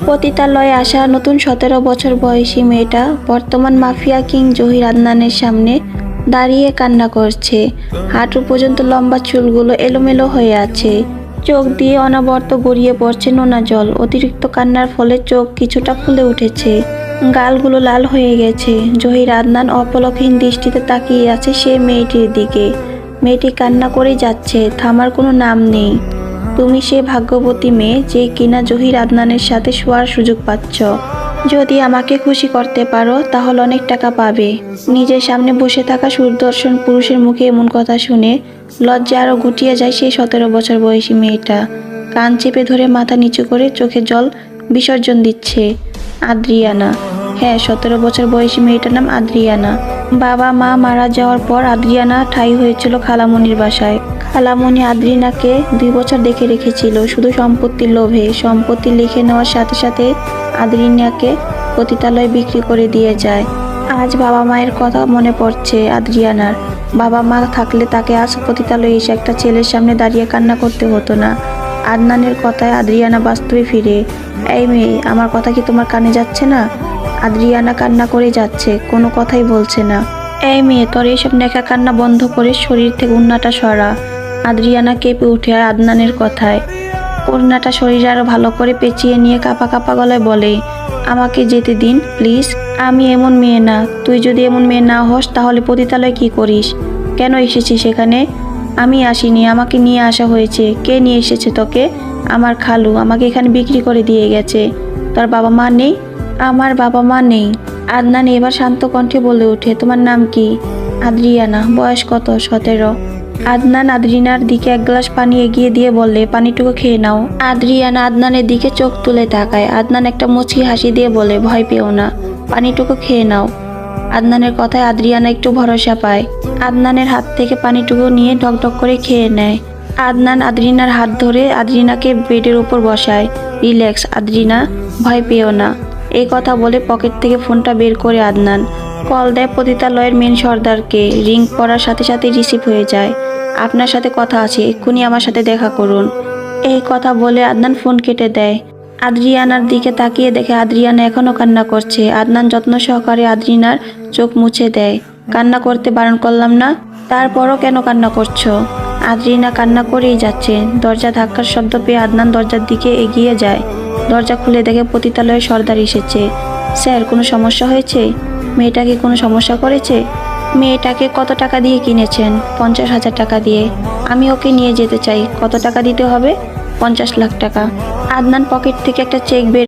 পতিতালয়ে আসা নতুন 17 বছর বয়সী মেয়েটা বর্তমান মাফিয়া কিং জহির আদনানের সামনে দাঁড়িয়ে কান্না করছে। হাঁটু পর্যন্ত লম্বা চুলগুলো এলোমেলো হয়ে আছে, চোখ দিয়ে অনবরত গড়িয়ে পড়ছে নোনা জল। অতিরিক্ত কান্নার ফলে চোখ কিছুটা ফুলে উঠেছে, গালগুলো লাল হয়ে গেছে। জহির আদনান অপলকহীন দৃষ্টিতে তাকিয়ে আছে সে মেয়েটির দিকে। মেয়েটি কান্না করেই যাচ্ছে, থামার কোনো নাম নেই। তুমি সে ভাগ্যবতী মেয়ে যে কিনা জহির আদনানের সাথে শোয়ার সুযোগ পাচ্ছ। যদি আমাকে খুশি করতে পারো তাহলে অনেক টাকা পাবে। নিজের সামনে বসে থাকা সুদর্শন পুরুষের মুখে এমন কথা শুনে লজ্জা আরো গুটিয়ে যায় সেই 17 বছর বয়সী মেয়েটা। কান চেপে ধরে মাথা নিচু করে চোখে জল বিসর্জন দিচ্ছে। আদ্রিয়ানা, হ্যাঁ 17 বছর বয়সী মেয়েটার নাম আদ্রিয়ানা। বাবা মা মারা যাওয়ার পর আদ্রিয়ানা ঠাঁই হয়েছিল খালামণির বাসায়। খালামণি আদ্রিনাকে 2 বছর দেখে রেখেছিল শুধু সম্পত্তির লোভে। সম্পত্তি লিখে নেওয়ার সাথে সাথে আদ্রিনাকে পতিতালয়ে বিক্রি করে দিয়ে যায়। আজ বাবা মায়ের কথা মনে পড়ছে আদ্রিয়ানার। বাবা মা থাকলে তাকে আজ পতিতালয়ে এসে একটা ছেলের সামনে দাঁড়িয়ে কান্না করতে হতো না। আদনানের কথায় আদ্রিয়ানা বাস্তবে ফিরে। এই মেয়ে, আমার কথা কি তোমার কানে যাচ্ছে না? আদ্রিয়ানা কান্না করে যাচ্ছে, কোনো কথাই বলছে না। এই মেয়ে, তোর এইসব নেকা কান্না বন্ধ করে শরীর থেকে উন্নাটা সরা। আদ্রিয়ানা কেঁপে উঠে আদনানের কথায়। ওড়নাটা শরীরে আরো ভালো করে পেঁচিয়ে নিয়ে কাঁপা কাঁপা গলায় বলে, আমাকে যেতে দিন প্লিজ। আমি এমন মেয়ে না। তুই যদি এমন মেয়ে না হস তাহলে পতিতালয়ে কি করিস? কেন এসেছিস সেখানে? আমি আসিনি, আমাকে নিয়ে আসা হয়েছে। কে নিয়ে এসেছে তোকে? আমার খালু আমাকে এখানে বিক্রি করে দিয়ে গেছে। তোর বাবা মা নেই? আমার বাবা মা নেই। আদনান এবার শান্ত কণ্ঠে বলে ওঠে, তোমার নাম কি? আদ্রিয়ানা। বয়স কত? 17। আদনান আদ্রিনার দিকে এক গ্লাস পানি এগিয়ে দিয়ে বললে, পানিটুকু খেয়ে নাও। আদ্রিয়ানা আদনানের দিকে চোখ তুলে তাকায়। আদনান একটা মুচকি হাসি দিয়ে বলে, ভয় পেও না, পানিটুকু খেয়ে নাও। আদনানের কথায় আদ্রিয়ানা একটু ভরসা পায়। আদনানের হাত থেকে পানিটুকু নিয়ে ঢকঢক করে খেয়ে নেয়। আদনান আদ্রিনার হাত ধরে আদ্রিনাকে বেডের উপর বসায়। রিল্যাক্স আদ্রিনা, ভয় পেও না। এই কথা বলে পকেট থেকে ফোনটা বের করে আদনান কল দেয় পতিতালয়ের মেন সর্দারকে। রিং পড়ার সাথে সাথে রিসিভ হয়ে যায়। আপনার সাথে কথা আছে, এক্ষুনি আমার সাথে দেখা করুন। এই কথা বলে আদনান ফোন কেটে দেয়। আদ্রিয়ানার দিকে তাকিয়ে দেখে আদ্রিয়ানা এখনো কান্না করছে। আদনান যত্ন সহকারে আদ্রিনার চোখ মুছে দেয়। কান্না করতে বারণ করলাম না? তারপরও কেন কান্না করছো? আদ্রিনা কান্না করেই যাচ্ছে। দরজা ধাক্কার শব্দ পেয়ে আদনান দরজার দিকে এগিয়ে যায়। দরজা খুলে দেখে পতিতালয়ের সর্দার এসেছে। স্যার, কোনো সমস্যা হয়েছে? মেয়েটাকে কোনো সমস্যা করেছে? মেয়েটাকে কত টাকা দিয়ে কিনেছেন? 50,000 টাকা দিয়ে। আমি ওকে নিয়ে যেতে চাই। কত টাকা দিতে হবে? 50 লাখ টাকা। আদনান পকেট থেকে একটা চেক বের